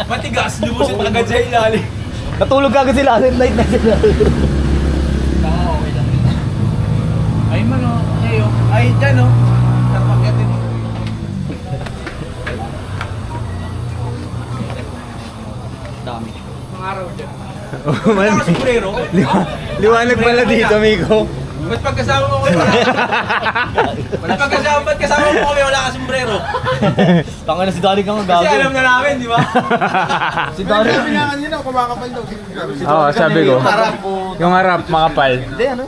Matigas, lumusin agad sa ilalim. Natulog agad sila, night na sila. Okay lang. Ay man o, ay dyan o. Napakyat din. Dami. Mga araw dyan. Wala ka sombrero? Liwanag pala dito, amigo. Ba't pagkasama mo kami? Ba't kasama mo kami wala ka sombrero? Tanga na si Dari kang Kasi gago. alam na namin, di ba? Si Dari. Sabi nga kanina, kumakapal daw. Oo, sabi ko. Yung harap, makapal. Hindi, ano?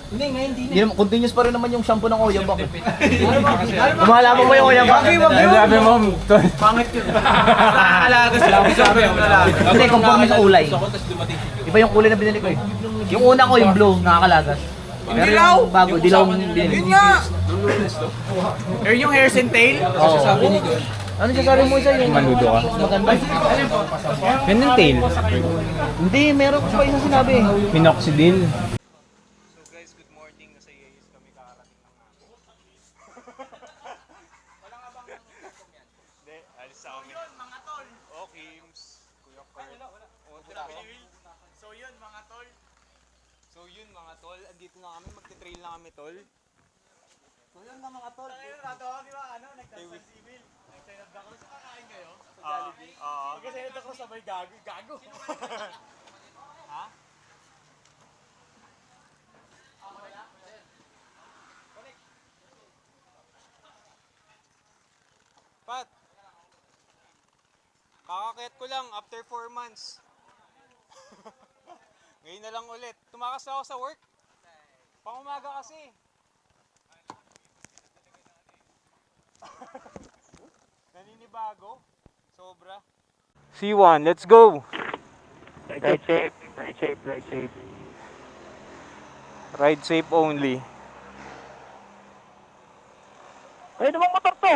Hindi, ngayon hindi Hindi naman, continuous pa rin naman yung shampoo ng Oyabak. Lumalaman mo yung Oyabak. Sabi mo, tol. Pangit yun. Alaga sila. Hindi, conforme sa kulay. Iba yung kulay na binili ko eh. Yung una ko, yung blue, nakakalagas. Pero yung bago, dilaw yung binili. Yun nga! Or yung hairs and tail? Oo. Ano sasabi mo isa yung Manudo ka. maganda? Yan yung tail. Hindi, meron ko pa isang sinabi. Minoxidil. So guys, good morning. Nasa Yeyes kami kakarating ng ako. Wala nga bang uniform yan? Hindi, alis sa amin. So yun, mga tol. O, Kims. Kuya Kurt. Wala. So yun, mga tol. So yun, mga tol. Andito na kami. Magte-trail na kami, tol. So yun na, mga tol. Sa ngayon, rato ako, di ba? Nagdasal civil. Nagsainad ako. Sa kakain kayo? Sa Jollibee? Oo. Nagsainad ako sabay gago. Gago. Ha? Pat, kakakayat ko lang after 4 months. Ngayon na lang ulit. Tumakas na ako sa work. Pangumaga kasi. Naninibago. Sobra. C1, let's go! Ride safe, ride safe, ride safe. Ride safe only. Ay, namang motor to.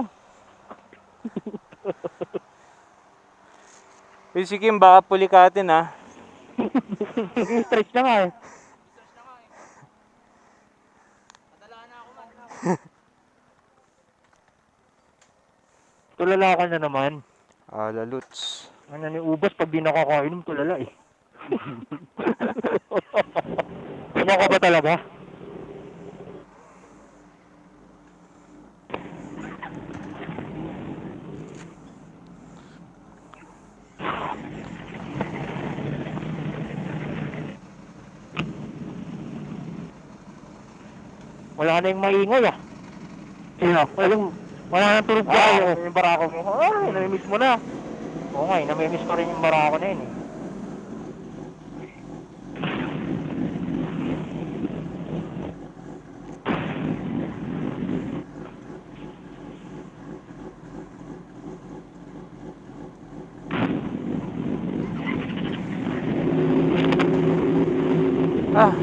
Si Kim, baka pulikatin ha. Stretch na nga eh. Tulala ka na naman. Laluts. Ano ni ubas pag di nakakainom, tulala eh. Ano ka ba talaga? Wala na yung maingay ah. Sino? Wala na tulog ka. Yung barako mo. Ay, namimiss mo na. Oo nga, namimiss ko rin yung barako na yun eh. Ah,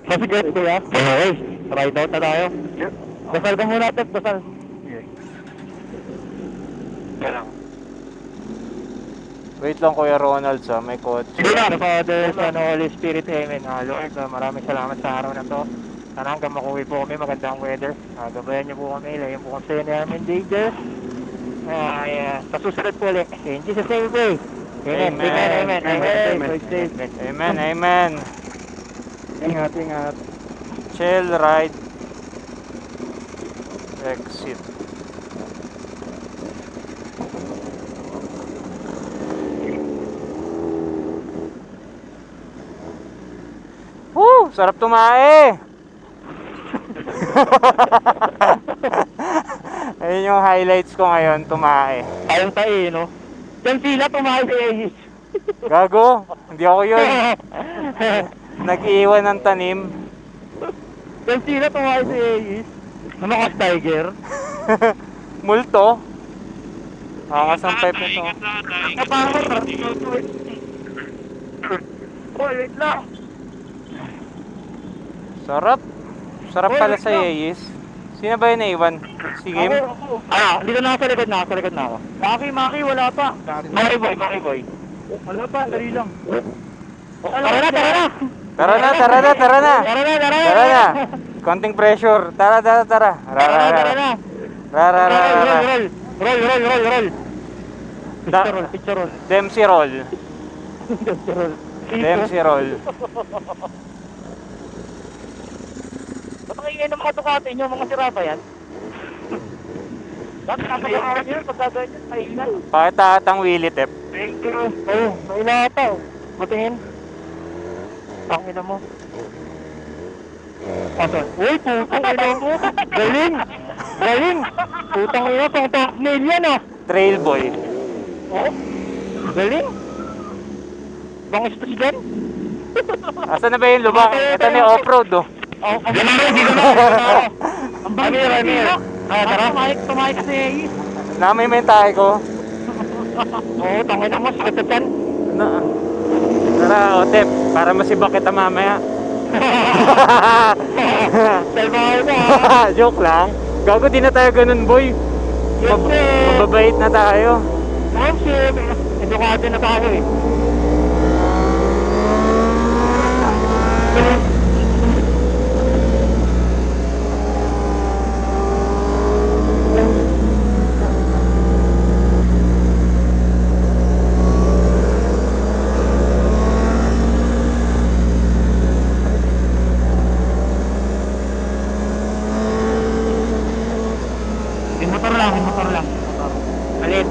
Mabigat ko ya? Okay, ride out na tayo. Dasal ka muna, Ted, dasal. wait lang Kuya Ronald may kotse. Sige na, Father, Son, Holy Spirit, Amen. Lord, maraming salamat sa araw na to. Sana hanggang makuwi po kami, magandang weather. Gabayan niyo po kami, ilayan po kami sa inyo namin danger. Sa susunod po ulit. In Jesus' name we pray. Amen, amen, amen, amen, amen. Amen, amen. Ingat, ingat. Chill, ride. Exit. Woo! Sarap tumae! Ayun yung highlights ko ngayon, tumae. Ayong tayo, no? Diyan sila tumahay sa Aegis. Gago, hindi ako yun. Nag-iwan ng tanim. Diyan sila tumahay sa Aegis. Ano ka, Tiger? Multo. Angas ang pipe nito. Napangat, oh, wait lang. Sarap. Sarap pala sa Yeyes. Sino ba yun naiwan? Si Kim? Ako. Dito na ako sa likod na ako, sa likod na ako. Maki, wala pa. Maki boy. Wala pa, dali lang. Tara na. Tara na. Tara na. Konting pressure. Tara. Tara na. Rara. Roll. Picture roll. Dempsey roll. Dempsey roll. Ba't ang ingay ng mga Ducati nyo? Mga sira ba yan? Bakit kapag-aaral nyo? Pagkagawin nyo, kailan? Pakita atang wheelie tip. Oo, may ilata. Matingin. Tangina mo. Asan? Uy, putang ina mo. Galing. Putang ina, pang million ah. Trail boy. Oo. Galing. Bang istos dyan? Asan na ba yung lubak? Ito na yung off-road oh. Oh, ang bang Ramir. Tara. Tumahay kasi. Namay mo yung tahe ko. Oo, tangina mo. Sakit na dyan. Tara, Otep, para masibak kita mamaya. Salbahay mo ah. Joke lang. Gago, di na tayo ganun, boy. Yes, sir. Mababait na tayo. Thank you. Edukado na tayo eh. Motor lang. Alit.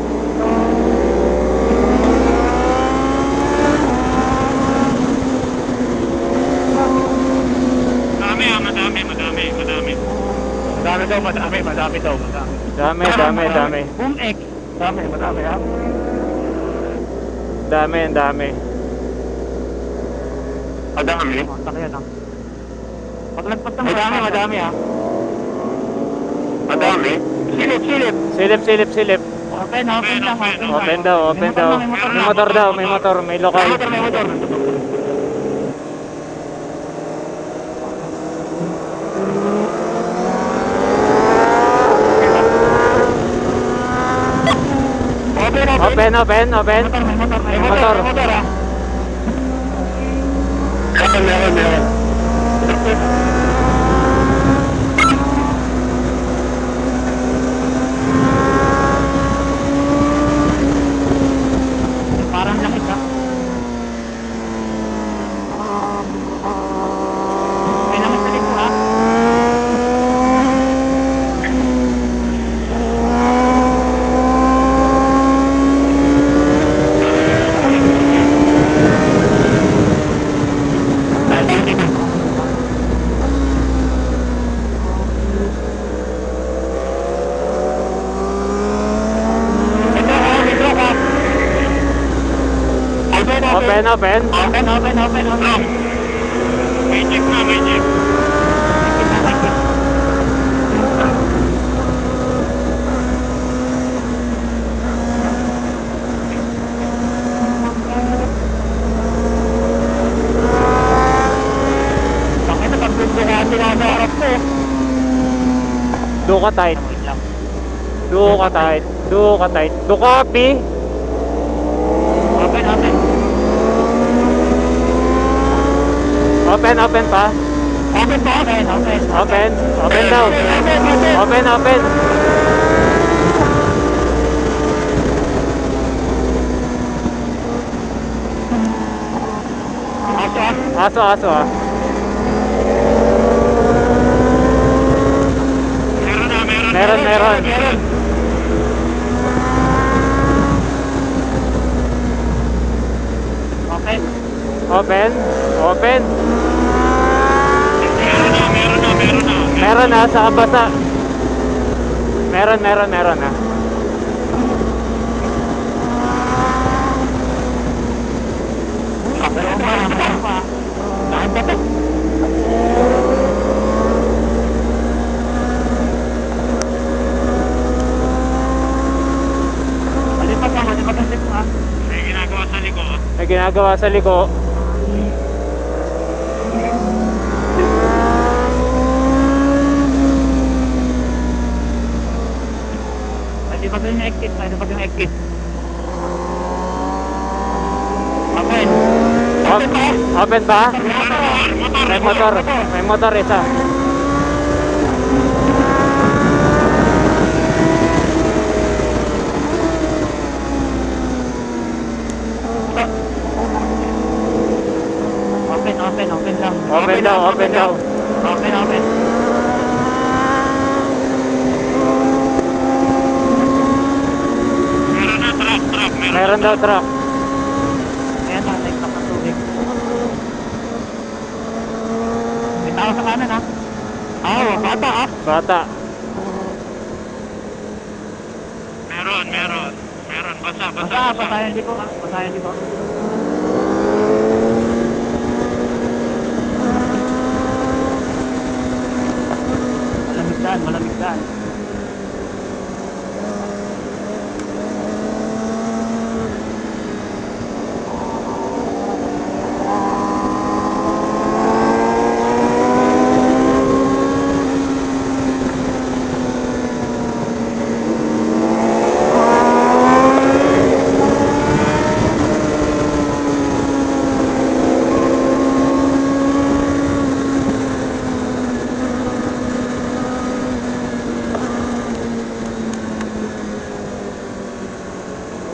Madami daw. Dami. Boom X. Madami ha. Dami. Madami. Takyan ha. Paglagpas ng madami ha. Madami. Silip. Open lang. Open daw. May motor, may lokal. May motor. Open. May motor ha. Meron. Parang langit ha. May langit na rin po ha. Open. May jeep. Bakit na pagbubuhati na sa harap mo? Duka tight. Ducati. Open pa. Open daw. Open. Aso ah. Meron. Open. Meron na sa kabasa. Meron na. May ginagawa sa liko. Pwede pag yung exit. Open ba? May motor isa. daw. Open, open. Meron na, truck. Meron daw truck. Ayan, nagtak ng tubig. May tao sa kanan, ha? Oo, bata, ha? Bata. Meron. Basa. Basayan dito, ha? Basayan dito. Malamig daan.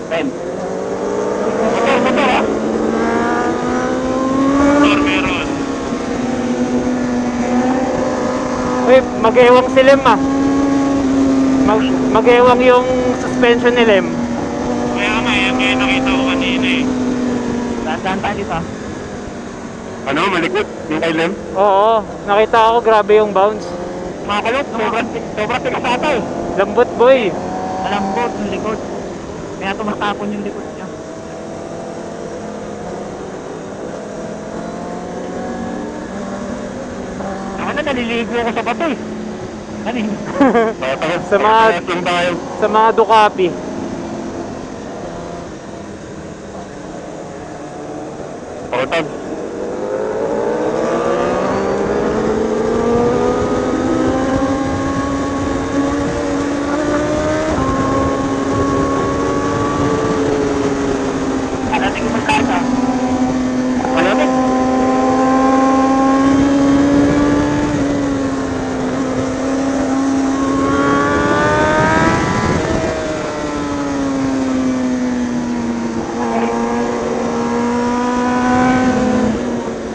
Ben. Motor, ha? Motor, meron. Uy, mag-ewang si Lem ah. Mag-ewang yung suspension ni Lem. Kaya nga, yan kaya nakita ko kanina eh. Dahan-dahan tayo dito, ha? Ano, malikot? Yung kay Lem? Oo, nakita ko grabe yung bounce. Mga kulot, sobrang tigas ata eh. Lambot boy. Malambot yung likod. Kaya tumatapon yung likod niya. Ako na, naliligo ako sa bato eh. Kanina. Sa mga Ducati. Portag. Alating ko magkasa. Malamig.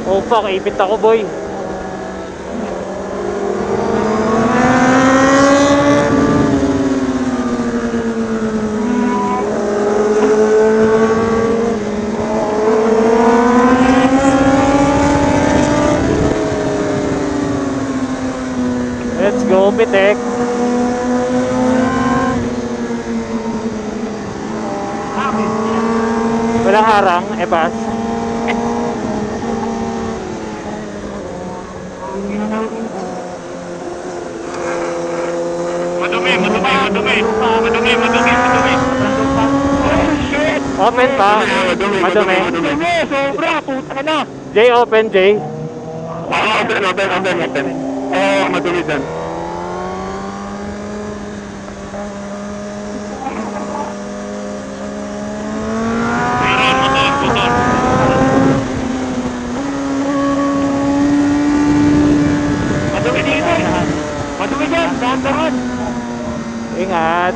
Oh fuck, ipit ako boy. Let's go, Pitek. Walang harang, pass. Madumi. Open pa. Madumi. Sobra, puta na. Jay, open, Jay. Open. Madumi dyan. Motor. Madumi dito. Madumi dyan, dahan-dahan. Ingat.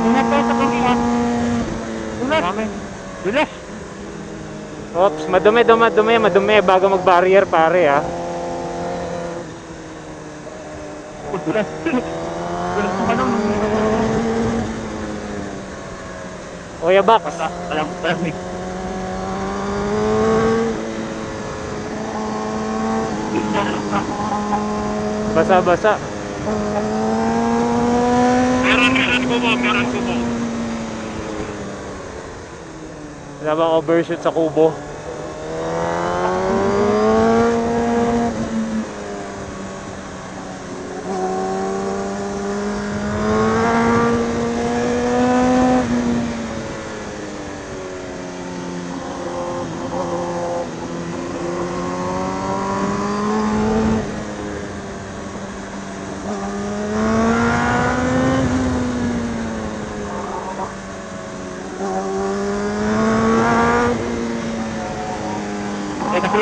Ingat tayo sa pangkiwan. Dulas. Oops, madumi bago mag-barrier pare ah. Dulas. Dulas mo ka nung. Oya box. Walang traffic. Basa-basa. Meron kubo. Wala bang overshoot sa kubo?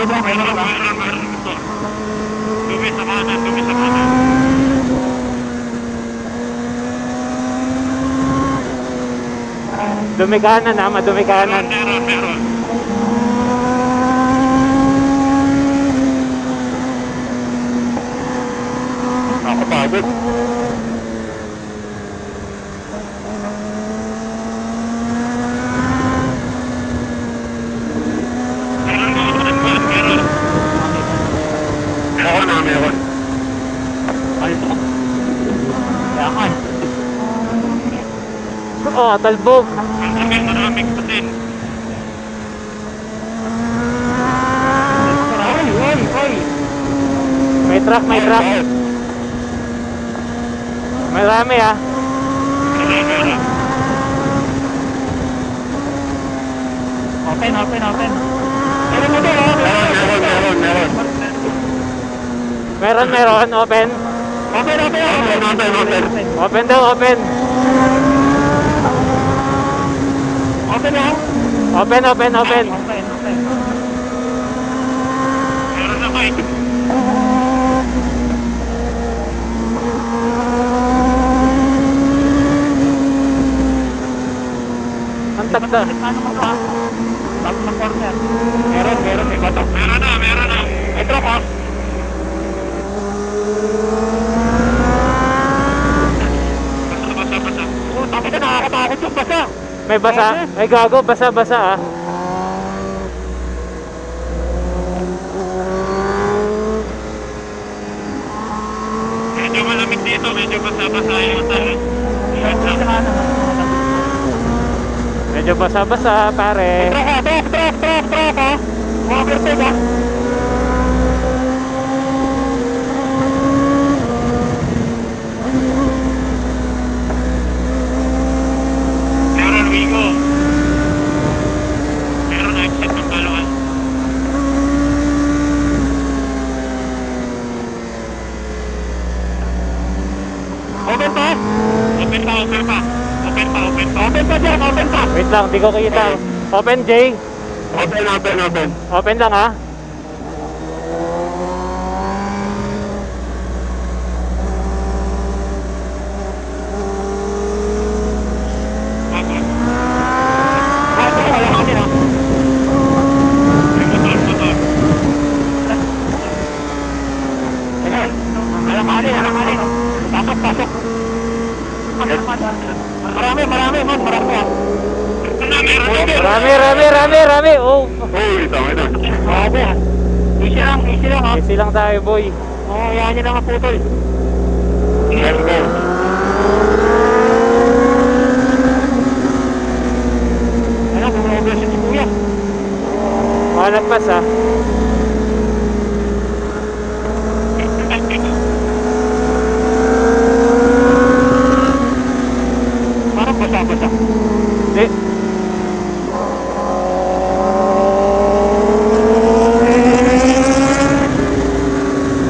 Meron. Dumi sa kanan. Dumi kanan ah, madumi kanan. Meron. umabot. Meron. Alto. Yakan. Oh, talbog. Maraming patin. Oy. May truck, may truck. May rami ah. Open. Meron mo doon, meron. Meron, open. Open. Open daw, open. Open na. Open. Meron na Mike. Ang tagda. Paano mo ba? Tapos na corner. Meron, may batok. Meron na. May truck ha. Basa. Oh, tapos na nakakatakot yung basa. May basa. Ay gago, basa ah. Medyo malamig dito, medyo basa-basa yung talan. Medyo basa pare. Truck ha. Overtake ha. Meron Wigo. Meron exit ng Balawan. Open pa dyan. Wait lang, di ko kita. Open Jay. Open. Open lang ah. Alamanin. Pasok. Marami. Rami. Oh. Ito. Grabe. Easy lang ha. Easy lang tayo boy. Yan nyo lang maputol. Let's go. Bumabas si Kuya. Malagpas ah. Parang basa. Di.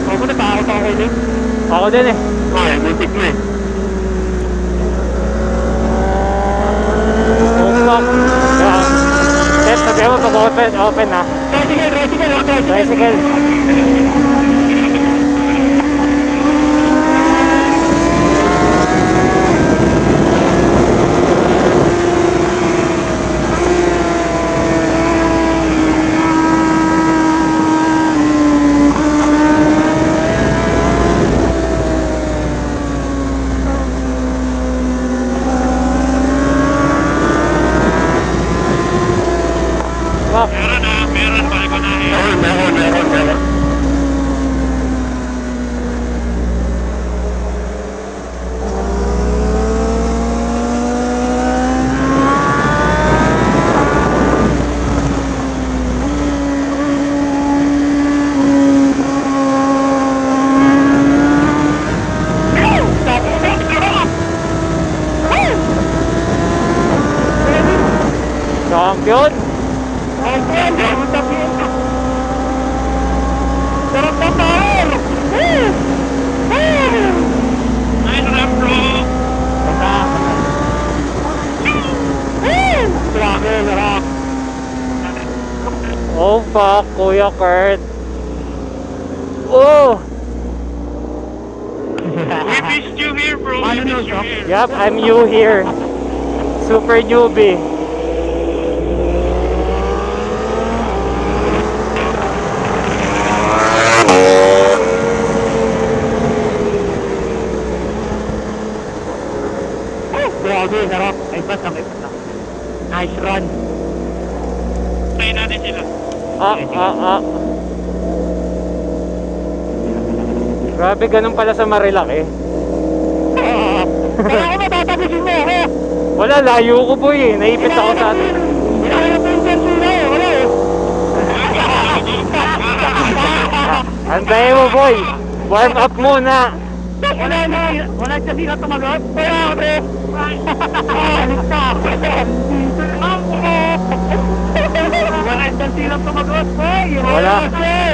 Ako natakot ako din. Ako din eh. Ay, butik na eh. Oh fuck. Yeah. Step, sabihan mo pag open ah. Tricycle. Fuck. Meron. Balik ko na eh. Meron. Champion. Sarap na tayo! Nice rap, bro! Sarap! Oh fuck, Kuya Kurt. Oh! We missed you here, bro! We missed you here! Yup, I'm new here. Super newbie. Grabe, sarap. Ay, ba't na. Nice run. Tayo natin sila. Grabe, ganun pala sa Marilaki. Kaya ako matatapusin mo, ha? Wala, layo ko boy eh. Naipit ako sa atin. Kailangan mo yung version na eh, wala eh. Antayin mo boy. Warm up muna. Wala kasi na tumagot. Kaya pre. Alis ka. Wala kasi na tumagot. Wala.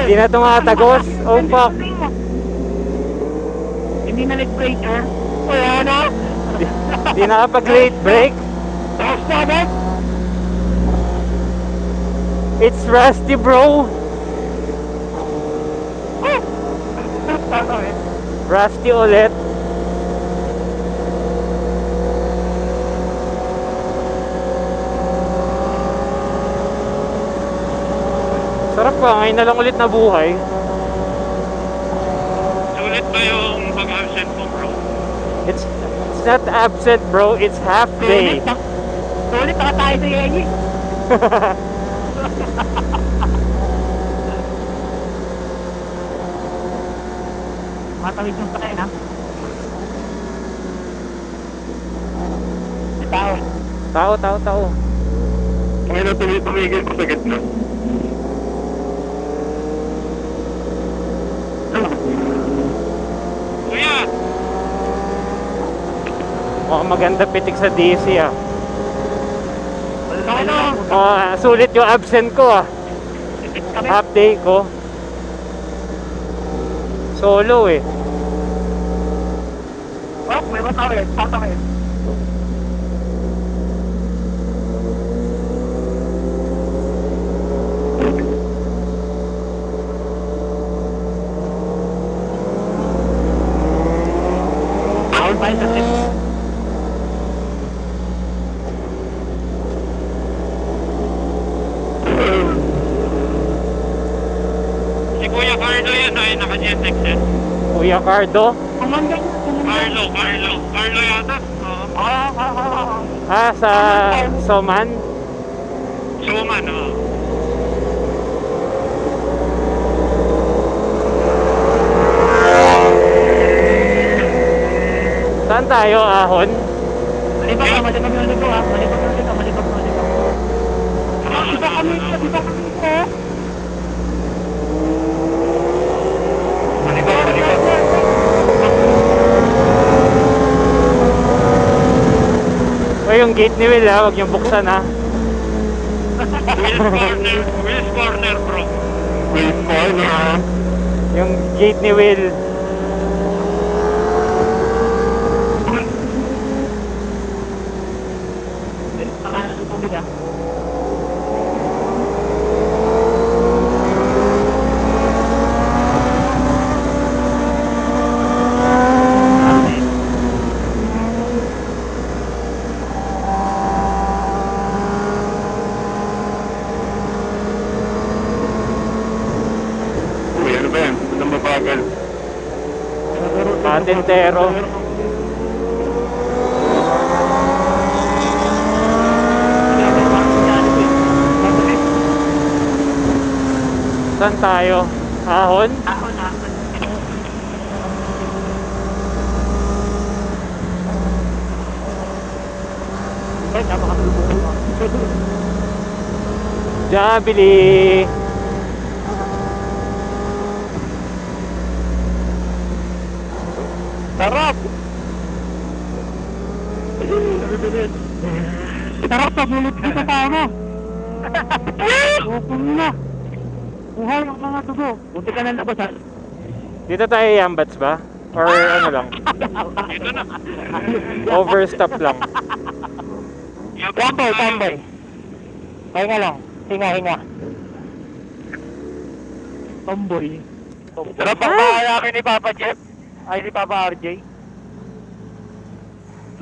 Hindi na tumatagos. Oh fuck. Hindi na nag-breaker. Wala na. Di nakapag-late break. Tapos na agad. It's Rusty bro. Rusty ulit. Sarap pa, ngayon na lang ulit na buhay. Sulit ba yung pag-absent mo, bro? It's not absent bro, it's half day. Sulit na tayo sa Yenny. Matawid yung sakay, ha? Tao. Tao. Ngayon na tumigil ko sa gitna. Kuya! Mukhang maganda pitik sa DC ah. Ano? Sulit yung absent ko ah. Half day ko. Solo eh. Oh, may matawid. Patawid. Bawal tayo sa tip. Si Kuya Carlo yan ay naka-GSX eh. Kuya Cardo. Carlo yata. Sa Soman. Suman, oh. Saan tayo, Ahon? Malibag yung ligo, ha? Malibag. Diba kami ko? Malibag. O yung gate ni Will ha, huwag yung buksan ha. Will's corner, bro. Will's corner. Yung gate ni Will. Patintero. Saan tayo? Ahon? Jabili. Sarap! Sarap sa bulit dito sa ano? Open na! Buhay ang mga tugo. Buti ka na nabasan. Dito tayo yambats ba? Or ano lang? Dito na. Overstop lang. Tambay. Hinga lang. Hinga. Tomboy. Sarap ang kakayakin ni Papa Jeff. Ay, ni Papa RJ.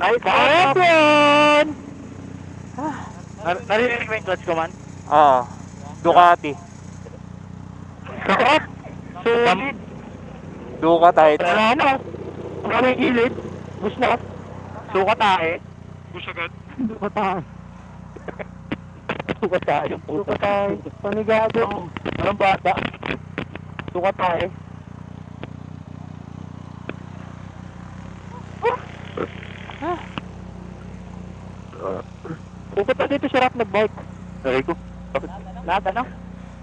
Nice weapon! Narinig mo yung clutch command? Oo. Ducati. Sarap! Solid! Duca tight. Wala na. Wala yung gilid. Bus na. Suka tae. Push agad. Duka tayo. Duka tayo. Duka tayo. Panigado. Walang bata. Duka tayo. Pupunta dito si Rap nag-bike. Sabi ko. Lahat ano?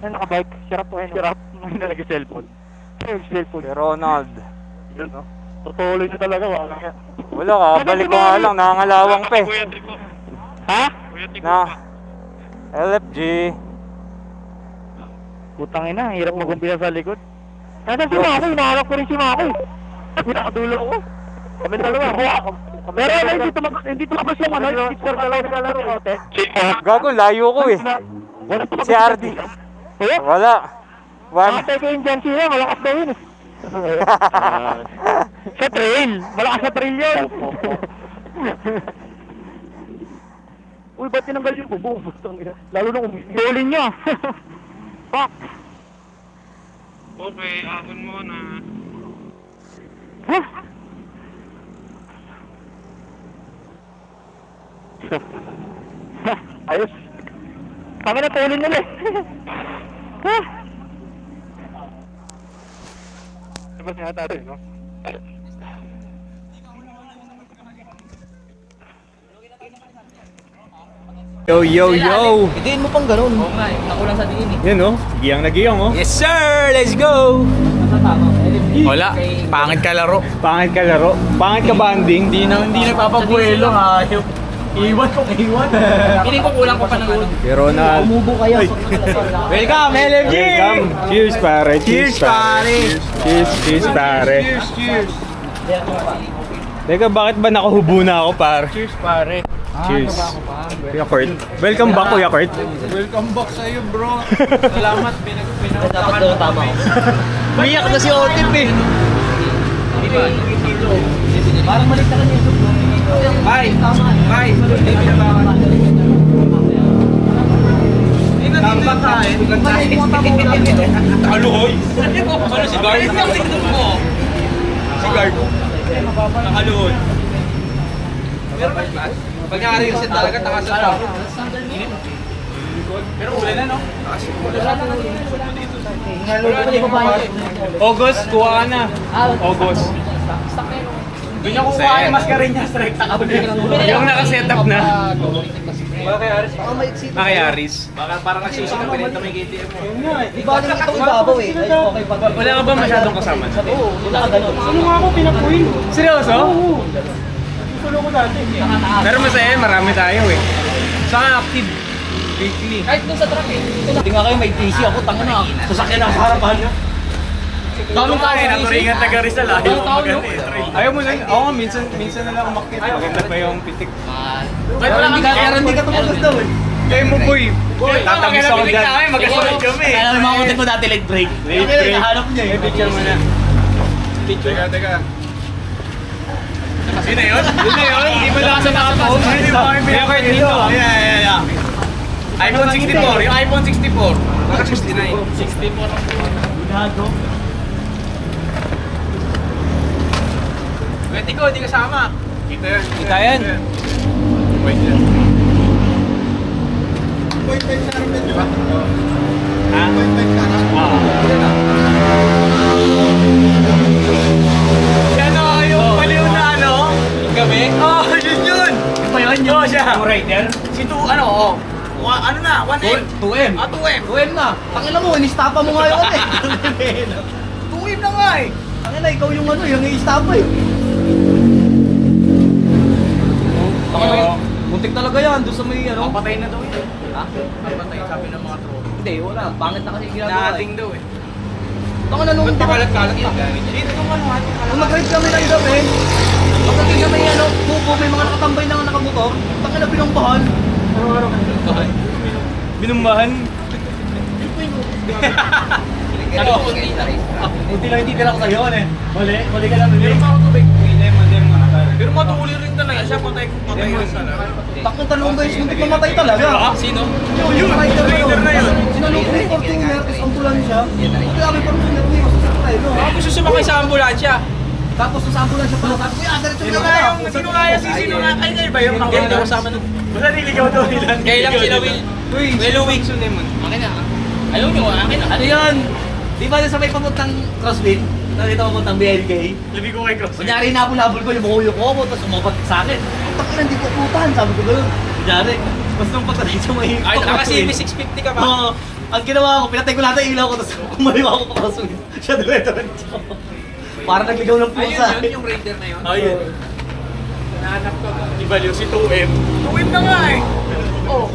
Yan naka-bike. Si Rap to. Si Rap. May nag-cellphone. Yung cellphone. Si Ronald. Yun no? Tutuloy siya talaga. Wala ka. Wala ka, balik ko nga lang, nangangalawang pe. Ha? Na. LFG. Putang ina, hirap mag-umpisa sa likod. Nasa si Mako, hinaharap ko rin si Mako. Pinakadulo ko. Kami dalawa, ako. Pero hindi tumabas yung ano, yung picture na lang sa laro ko, te. Gago, layo ko eh. Si RD. Wala. One. Nakatay ko yung dyan siya, malakas daw yun eh. Sa trail, malakas sa trail yun. Uy, ba't tinanggal yung bubong? Lalo na umigolin niya. Fuck. Okay, ahon mo na. Huh? Ayos. Kami na tulin nila eh. Huh? Diba sinatari, no? Yo, yo, yo! Idiin mo pang ganun. Oo nga eh. Nakulang sa diin eh. Yan oh, giyang na giyang oh. Yes sir! Let's go! Wala, Kay- pangit ka laro. Pangit ka laro, pangit ka banding. Hindi nagpapabuelo ha. Iwan ko, iwan. Piling ko kulang ko pa ng ano. Si Ronald. Umubo kayo. Welcome, LFG! Welcome. Cheers pare, cheers pare. Cheers pare. Cheers! Teka, bakit ba nakahubo na ako pare? Cheers pare. Cheers. Kuya Kurt. Welcome back Kuya Kurt. Welcome back sa iyo bro. Salamat, Dapat daw tama ako. Umiyak na si Otip eh. Parang malik na kanya yung soup. Bye! Bye! Tambak ka eh. Nakaluhod? Ano si Guard? Si Guard. Nakaluhod. Pag nakarinig siya talaga, takas sa tao. Pero ulan na, no? August, kuha ka na. August. Doon niya kukuha yung maskarin niya, strike sa kabel. Yung nakasetup na. Baka Kay Aris. Baka parang nagsusi ka pinenta may KTM mo. Di ba rin itong ibabaw eh. Ay, okay pa. Wala ka ba masyadong kasama? Oo, wala ka ganun. Ano nga ako pinapuin? Seryoso? Oo. Pero masaya, marami tayo eh. Saka active. Weekly. Kahit dun sa truck eh. Hindi nga kayo may PC ako, tanga na. Sasakyan ang harapan niya. Daming tao sa Naturingan taga Rizal ah. Daming tao, no? Ayaw mo na, oo nga, minsan na lang umakit. Maganda pa yung pitik. Ba't wala kang Pero hindi ka tumagas daw eh. Kaya mo boy, tatagis ako dyan. Magkasunod kami. Kaya naman mga mo dati late break. Late break. Nahanap niya eh. May picture mo na. Teka. Sino yun? Yun na yun, hindi mo lang sa nakapost. Hindi mo kami Kaya kahit dito. Yeah. iPhone 64, yung iPhone 64. Baka 69. 64 ang Gago. Pwede ko, hindi kasama. Kita yan. Kita yan. Wait yan. Ha? Yan o, yung paliw na ano? Gabi? Oh, yun! Pa yun yun. Oo, siya. Rider? Si tu, ano, oh. Ano na, 1M. 2M. Ah, 2M. 2M na. Tangina mo, inistapa mo nga yun eh. 2M na nga eh. Tangina, ikaw yung ano, yung i-istapa eh. Oo. Muntik talaga yan, doon sa may ano. Papatay na daw yun. Ha? Papatay, sabi ng mga tropa. Hindi, wala. Pangit na kasi yung ginagawa Nahating daw eh. Tangina nung Ba't kalat-kalat pa? Dito kung ano, ating kalat. Nung mag-ride kami ng gabi, pagdating kami ano, kuko, may mga nakatambay na nakamotor. Tangina, binongbahan. Binumbahan. Ano? Buti lang hindi tira ko sa'yo, ano eh. Mali ka lang. Pero mga tubig. Pero matuli rin talaga siya, patay sa lahat. Takong talong guys, hindi mamatay talaga. Sino? Yung rider na yun. Sinanong ko yung Fortuner, tapos ambulansya. Buti kami Fortuner, hindi masasakit tayo, no? Ako gusto sumakay sa ambulansya. Tapos nung sa ambulance siya pala, sabi ko, diretso Sino na nga ako. yung, sino nga yung sino nga? Ay, kayo ba yung mga kasama nun? Basta niligaw daw nila. Kaya lang sila Will. Will Uwing. Akin na. Ayaw nyo, akin na. Ano yun? Di ba sa may papuntang CrossFit? Nakita ko papuntang BLK? Labi ko kay Cross. Kunyari hinabol-habol ko yung bukuyo ko ako, tapos umapatik sa akin. Takot na, hindi ko putan, sabi ko gano'n. Kunyari, basta nung pagdating sa may Ay, naka-CB 650 ka ba? Oo. Ang ginawa ko, pinatay ko lahat ng ilaw ko, tapos kumaliwa ako pa CrossFit. Siya diretso. Para nagligaw ng pusa. Ayun, yung Raider na yun. Ayun. Nahanap ko. Ibaliw si 2M. 2M na nga eh. Oh.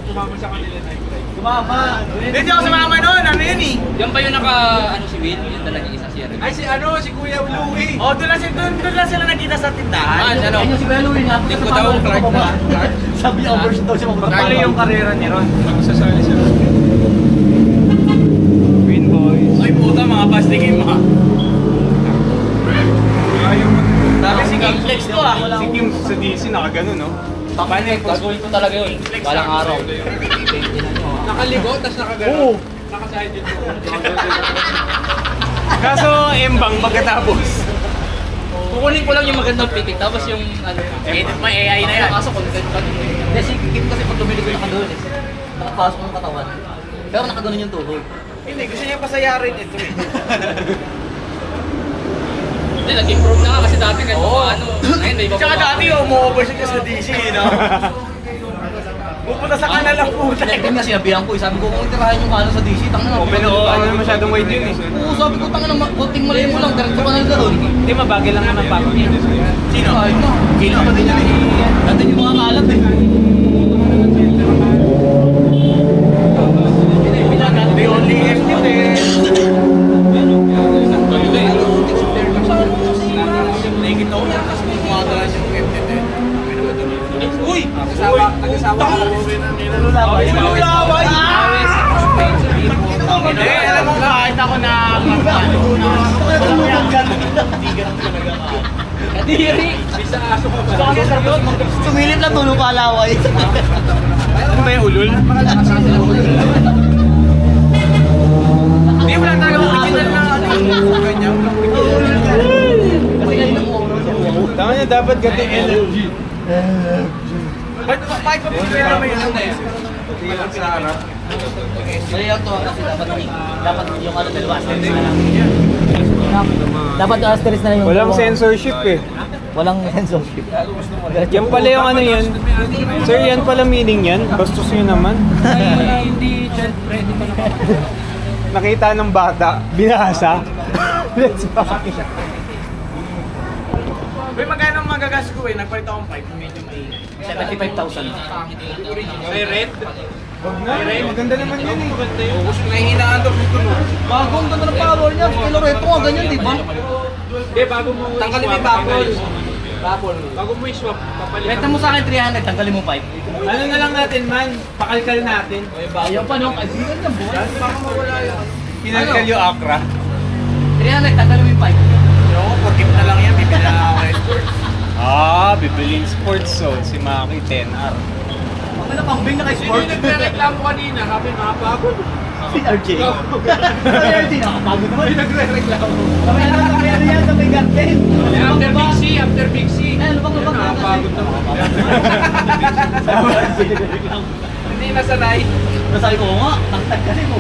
Tumama sa kanila na yung Kumama. Hindi ako sumama noon. Ano yun eh? Yan ba yung ano si Will? Yung talagang isa siya rin. Ay si Kuya Louie. Oh, doon lang sila nakita sa tindahan. Ah, ano? Ayun si Kuya Louie nga. Hindi ko daw, Clark na. Sabi niya, overshoot daw siya mababa. Paano yung karera ni Ron? Magsasali siya. Green Boys. Ay puta, mga pastigin mo. Sabi si King Flex to ah. Si Kim sa DC nakaganon, no? Gagawin ko talaga yun. Balang araw. Nakaligo, tapos nakagano. Oo. Nakaside dito. Kaso, embang pagkatapos. Kukunin ko lang yung magandang pitik, tapos yung ano. Edit mo AI na yan. Kaso content pa din. Hindi, si Kim kasi pag lumilig ko nakagano'n eh. Nakapasok ng katawan. Pero nakagano'n yung tuhod. Hindi, gusto niya pasayarin ito eh. Hindi, nag-improve na nga kasi dati kahit ano. Ngayon, may Tsaka dati umu-overshoot ka sa DC, no? Pupunta sa kanal lang puta. Hindi nga sinabihan ko eh. Sabi ko, kung itirahan yung kanan sa DC, tanga na. Open o ano masyadong wide yun eh. Oo, sabi ko, tanga na, kunting mali mo lang, diretso ka na doon. Hindi, mabagay lang naman pa. Sino? Kahit na. Kila pa din yun eh. Nandun yung mga kalat eh. The only empty eh. Nakikita ko yan kasi kumakalas yung empty eh. Uy! Nag-asawa ka. Lulaway. Lulaway! Hindi, alam mo kahit ako na Kadiri! Bisa aso ka ba? Sumilip lang tulong kalaway. Ano ba yung ulul? Hindi, wala talaga original na ano. Ganyan. Kasi kanina ko sa ulo. Tama niya, dapat gati LLG. Bakit pa po kaya may ano na yan? Mali lang to kasi dapat yung ano dalawa asterisk na lang. Dapat asterisk na lang yung Walang dalawang- censorship eh. Walang censorship. Yan pala yung ano yan. Sir, yan pala meaning yan. Bastos nyo naman. Hindi ready pa naman. Nakita ng bata, binasa. Let's fuck. Uy, magkano ang magagas ko eh? Nagpalit akong pipe, medyo may 75,000. May red. Maganda naman yun eh. Gusto nahihinaan daw dito no. Bago ang ganda ng power niya. Kilo reto nga ganyan, di ba? Hindi, bago mo Tanggalin mo yung bubble. Bago mo i-swap, papalitan. Benta mo sa akin 300, tanggalin mo 5. Ano na lang natin man, pakalkal natin. Ayaw pa nung kaibigan niya, boy. Baka mawala yun. Pinalkal yung Accra. 300, tanggalin mo yung 5. Yo, pag-gift na lang yan, bibili na ako export. Bibilin sports zone si Maki 10R. Ang na pambing na kay sport. nagre-reklamo kanina, sabi nakapagod. Si RJ. Si RJ, nakapagod naman. Nagre-reklamo. Kami na yan sa may garden. After Big C. Eh, lubang. Nakapagod naman. Hindi nasanay. Nasabi ko nga, tangtag kasi mo.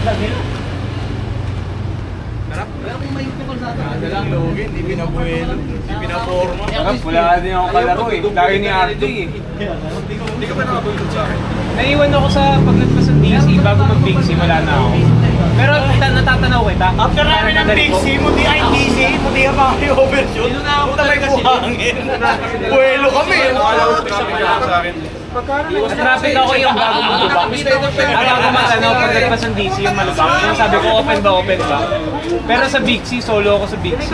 Pero kung may tukol sa atin. Ano lang, logi, hindi pinabuelo, hindi pinaporma. Wala din ako kalaro eh. Lagi ni RJ eh. Hindi ka ba nakabulod sa akin? Naiwan ako sa paglagpas ng DC bago mag-Big C, wala na ako. Pero natatanaw kita. After namin ng Big C, muti ay DC, muti ka pa kayo overshoot. Puta may buhangin. Buelo kami. Traffic ako yung bago malubak. Bago matanaw paglagpas ng DC yung malubak. Yung sabi ko open ba? Pero sa Big C, solo ako sa Big C.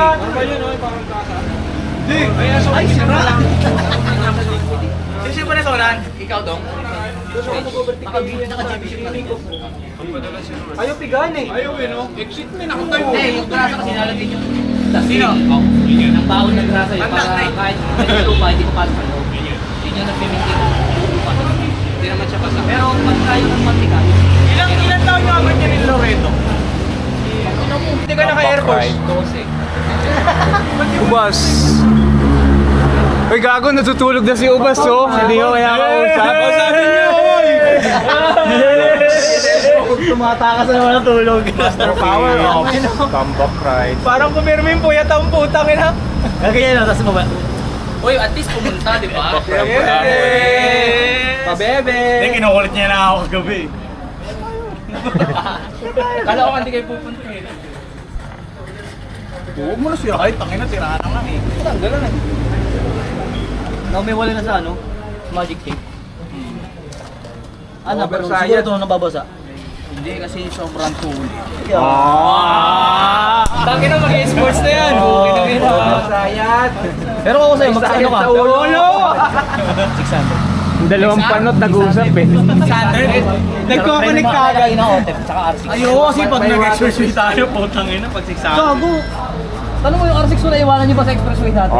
Ay, sira. Sino ba na sonan? Ikaw dong? Naka-GP na rin ko. Ayaw pigan eh. Ayaw eh, no? Exit mo, nakatay mo. Hindi, yung grasa kasi nalagay yung Sino? Ang baon ng grasa yun. Ang Para takay. kahit lupa, hindi ko pasok sa loob. Yun yung nagpimintin. Hindi naman siya basa. Pero pag tayo ng mantika, Ilang taon nyo agad niya ni Loreto? Hindi ka naka-airforce. 12. Ubas. Uy, gago, natutulog na si Ubas, oh. Hindi ko kaya kausap. Kausapin niyo, oy! Tumatakas na naman ang tulog. Master power of comeback ride. Parang pumirmin po yata ang putang ina. Ganyan lang, tapos mababa. Uy, at least pumunta, di ba? Pabebe! Hindi, kinukulit niya na ako kagabi. Kala ko hindi kayo pupunta eh. Huwag mo na siya kahit tangina, tirahan na lang eh. Tanggalan eh. Naumiwala na sa ano? Magic tape. Ano, pero siguro ito nababasa. Hindi kasi sobrang cool. Bakit na mag-esports na yan? Bukid na ito. Pero ako sa'yo, mag-ano ka? Ulo! 600. Dalawang panot nag-uusap eh. Nagkoconnect ka agad. Ng OTEP, tsaka R6. Ayoko kasi pag nag-expressway tayo, putang ina, pag 600. Gago! Tanong mo yung R6 mo na iwanan niyo ba sa expressway natin?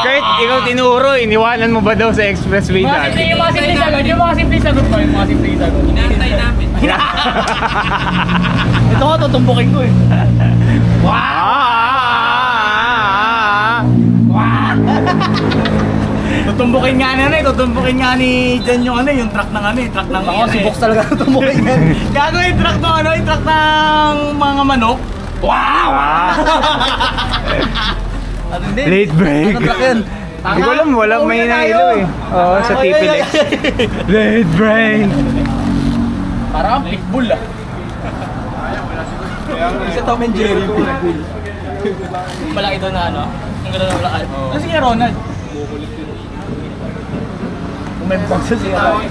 Kahit ikaw tinuro, iniwanan mo ba daw sa expressway dati? Yung mga simple sagot, yung mga simple sagot pa, yung mga simple sagot. Inaantay namin. Ito nga, tutumbukin ko eh. Tutumbukin nga na tutumbukin nga ni Jan yung ano, yung truck ng ano, yung truck ng Ako si Box talaga tutumbukin yan. Gago yung truck ng ano, yung truck ng mga manok. Wow! Ano din? Late break. Anong truck yan? Hindi ko alam, walang may nailo eh. Oo, sa TPLX. Late break. Parang pitbull ah. Isa Tom and Jerry. Malaki doon na ano. Ang gano'n na lakad. Ano si Ronald? May box sa siya.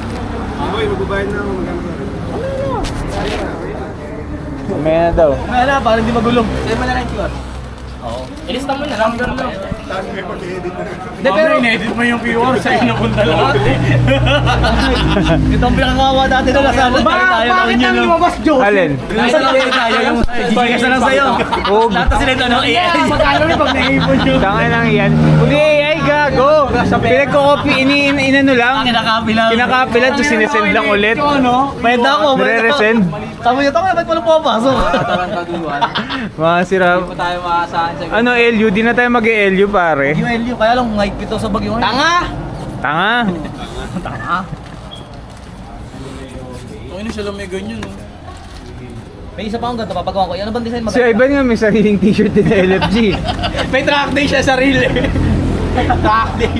May na daw. May ala, parang hindi magulong. Sa'yo mo na lang QR. Ilista mo na lang. Hindi, pero in-edit mo yung QR sa'yo napunta lahat eh. ito ang pinakakawa dati na nasa ano. Bakit ang lumabas, Joe? Alin? Nasa lang tayo yung podcast na lang sa'yo. Huwag. Lahat na sila ito, no? AI. Magkano rin pag naipon yun? Tangay lang yan. Hindi AI, gago. Pinagkocopy, inano lang. Kinakapi lang. Kinakapi lang, tapos sinesend lang ulit. Bayad ako. Nire-resend. Sabi niyo, tanga, ba't walang pumapasok? Tarantaduluan. Mga sira. Hindi pa tayo maasahan sa Ano, LU? Di na tayo mag-LU, pare. Yung LU, kaya lang mahigpit ito sa bagyo. Tanga! Tanga. Tanga. Ano siya lang may ganyan, no? May isa pa akong ganito, papagawa ko. Ano bang design Si Ivan nga may sariling t-shirt din na LFG. May track day siya sa reel eh. Track day.